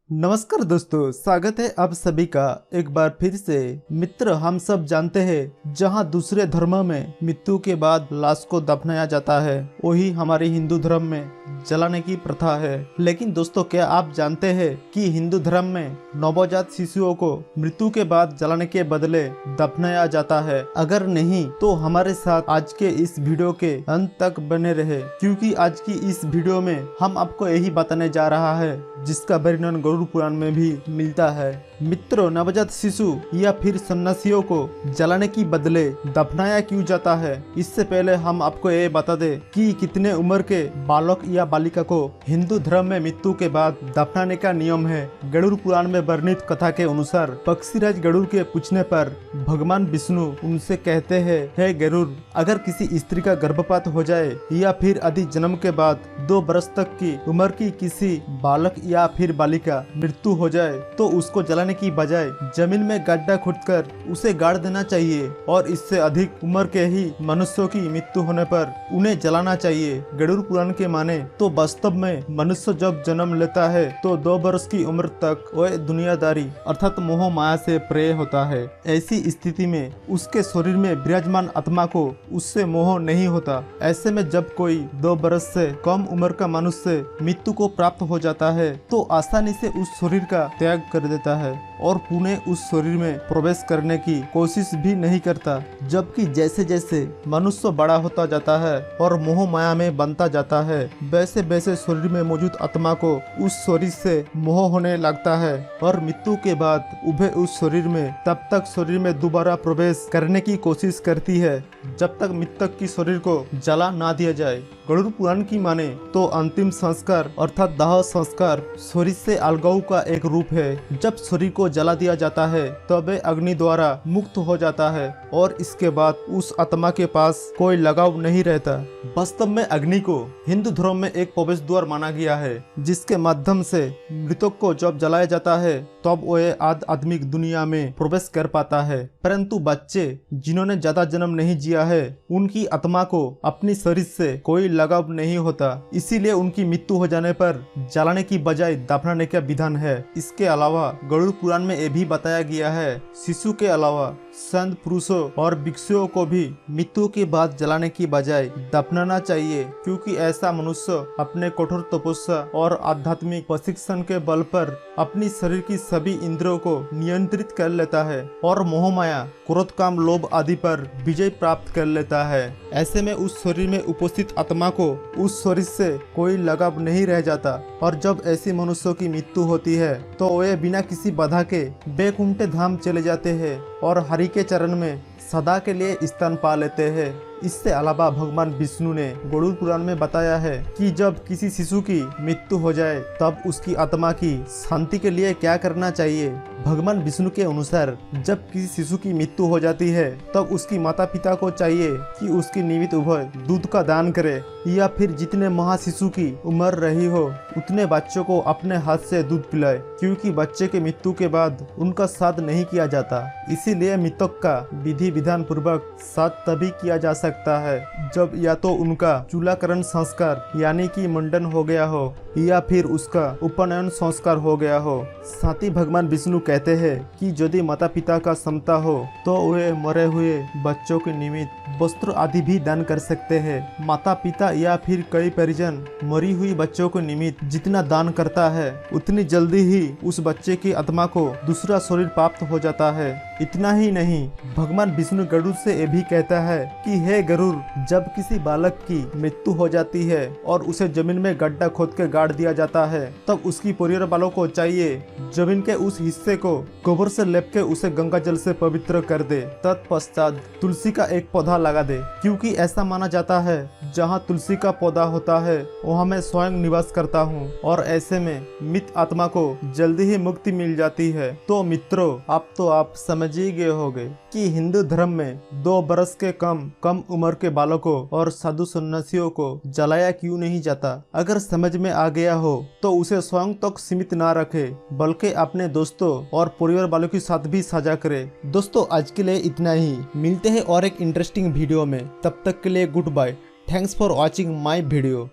नमस्कार दोस्तों, स्वागत है आप सभी का एक बार फिर से। मित्र, हम सब जानते हैं जहां दूसरे धर्म में मृत्यु के बाद लाश को दफनाया जाता है, वही हमारे हिंदू धर्म में जलाने की प्रथा है। लेकिन दोस्तों, क्या आप जानते हैं कि हिंदू धर्म में नवजात शिशुओं को मृत्यु के बाद जलाने के बदले दफनाया जाता है? अगर नहीं तो हमारे साथ आज के इस वीडियो के अंत तक बने रहे, क्योंकि आज की इस वीडियो में हम आपको यही बताने जा रहा है जिसका वर्णन गरुड़ पुराण में भी मिलता है। मित्रों, नवजात शिशु या फिर सन्यासियों को जलाने की बदले दफनाया क्यों जाता है, इससे पहले हम आपको ये बता दें कि कितने उम्र के बालक या बालिका को हिंदू धर्म में मृत्यु के बाद दफनाने का नियम है। गरुड़ पुराण में वर्णित कथा के अनुसार पक्षीराज गरुड़ के पूछने पर भगवान विष्णु उनसे कहते हैं, हे गरुड़, अगर किसी स्त्री का गर्भपात हो जाए या फिर आदि जन्म के बाद 2 वर्ष तक की उम्र की किसी बालक या फिर बालिका मृत्यु हो जाए तो उसको जलाने की बजाय जमीन में गड्ढा खोदकर उसे गाड़ देना चाहिए, और इससे अधिक उम्र के ही मनुष्यों की मृत्यु होने पर उन्हें जलाना चाहिए। गरुड़ पुराण के माने तो वास्तव में मनुष्य जब जन्म लेता है तो 2 वर्ष की उम्र तक वह दुनियादारी अर्थात मोह माया से प्रेय होता है। ऐसी स्थिति में उसके शरीर में विराजमान आत्मा को उससे मोह नहीं होता। ऐसे में जब कोई 2 वर्ष से कम उम्र का मनुष्य मृत्यु को प्राप्त हो जाता है तो आसानी से उस शरीर का त्याग कर देता है और पुनः उस शरीर में प्रवेश करने की कोशिश भी नहीं करता। जबकि जैसे जैसे मनुष्य बड़ा होता जाता है और मोह माया में बनता जाता है, वैसे वैसे शरीर में मौजूद आत्मा को उस शरीर से मोह होने लगता है और मृत्यु के बाद उभे उस शरीर में तब तक शरीर में दोबारा प्रवेश करने की कोशिश करती है जब तक मृतक की शरीर को जला ना दिया जाए। गरुड़ पुराण की माने तो अंतिम संस्कार अर्थात दाह संस्कार शरीर से अलगाव का एक रूप है। जब शरीर को जला दिया जाता है तब वह अग्नि द्वारा मुक्त हो जाता है और इसके बाद उस आत्मा के पास कोई लगाव नहीं रहता। वास्तव में अग्नि को हिंदू धर्म में एक प्रवेश द्वार माना गया है, जिसके माध्यम से मृतक को जब जलाया जाता है तब वह आध्यात्मिक दुनिया में प्रवेश कर पाता है। परंतु बच्चे जिन्होंने ज्यादा जन्म नहीं जिया है, उनकी आत्मा को अपनी शरीर से कोई लगाव नहीं होता, इसीलिए उनकी मृत्यु हो जाने पर जलाने की बजाय दफनाने का विधान है। इसके अलावा गरुड़ पुराण में यह भी बताया गया है, शिशु के अलावा संत पुरुषों और भिक्षुओं को भी मृत्यु के बाद जलाने की बजाय दफनाना चाहिए, क्योंकि ऐसा मनुष्य अपने कठोर तपस्या और आध्यात्मिक प्रशिक्षण के बल पर अपनी शरीर की सभी इंद्रियों को नियंत्रित कर लेता है और मोह माया, क्रोध, काम, लोभ आदि पर विजय प्राप्त कर लेता है। ऐसे में उस शरीर में उपस्थित आत्मा को उस शरीर से कोई लगाव नहीं रह जाता, और जब ऐसी मनुष्यों की मृत्यु होती है तो वे बिना किसी बाधा के बैकुंठ धाम चले जाते हैं और हरि के चरण में सदा के लिए स्थान पा लेते हैं। इससे अलावा भगवान विष्णु ने गरुड़ पुराण में बताया है कि जब किसी शिशु की मृत्यु हो जाए तब उसकी आत्मा की शांति के लिए क्या करना चाहिए। भगवान विष्णु के अनुसार जब किसी शिशु की मृत्यु हो जाती है तब उसकी माता पिता को चाहिए कि उसकी निमित्त उभय दूध का दान करे, या फिर जितने महाशिशु की उम्र रही हो उतने बच्चों को अपने हाथ से दूध पिलाए, क्योंकि बच्चे के मृत्यु के बाद उनका श्राद्ध नहीं किया जाता। इसीलिए मृतक का विधि विधान पूर्वक श्राद्ध तभी किया जा सकता है जब या तो उनका चूलाकरण संस्कार यानी कि मुंडन हो गया हो या फिर उसका उपनयन संस्कार हो गया हो। साथ ही भगवान विष्णु कहते हैं कि यदि माता पिता का क्षमता हो तो वे मरे हुए बच्चों के निमित्त वस्त्र आदि भी दान कर सकते हैं। माता पिता या फिर कई परिजन मरी हुई बच्चों के निमित्त जितना दान करता है उतनी जल्दी ही उस बच्चे की आत्मा को दूसरा शरीर प्राप्त हो जाता है। इतना ही नहीं, भगवान विष्णु गरुड़ से ये भी कहता है कि हे गरुड़, जब किसी बालक की मृत्यु हो जाती है और उसे जमीन में गड्ढा खोद के गाड़ दिया जाता है तब उसकी परिवार वालों को चाहिए जमीन के उस हिस्से को गोबर से लेप के उसे गंगा जल से पवित्र कर दे। तत्पश्चात तुलसी का एक पौधा लगा दे, क्योंकि ऐसा माना जाता है जहाँ तुलसी का पौधा होता है वहाँ मैं स्वयं निवास करता हूँ और ऐसे में मृत आत्मा को जल्दी ही मुक्ति मिल जाती है। तो मित्रों, आप समझ ही गए होंगे कि हिंदू धर्म में 2 बरस के कम उम्र के बालकों और साधु सन्यासियों को जलाया क्यों नहीं जाता। अगर समझ में आ गया हो तो उसे स्वयं तक सीमित ना रखे, बल्कि अपने दोस्तों और परिवार वालों के साथ भी साझा करे। दोस्तों, आज के लिए इतना ही। मिलते हैं और एक इंटरेस्टिंग वीडियो में। तब तक के लिए goodbye. Thanks for watching my video.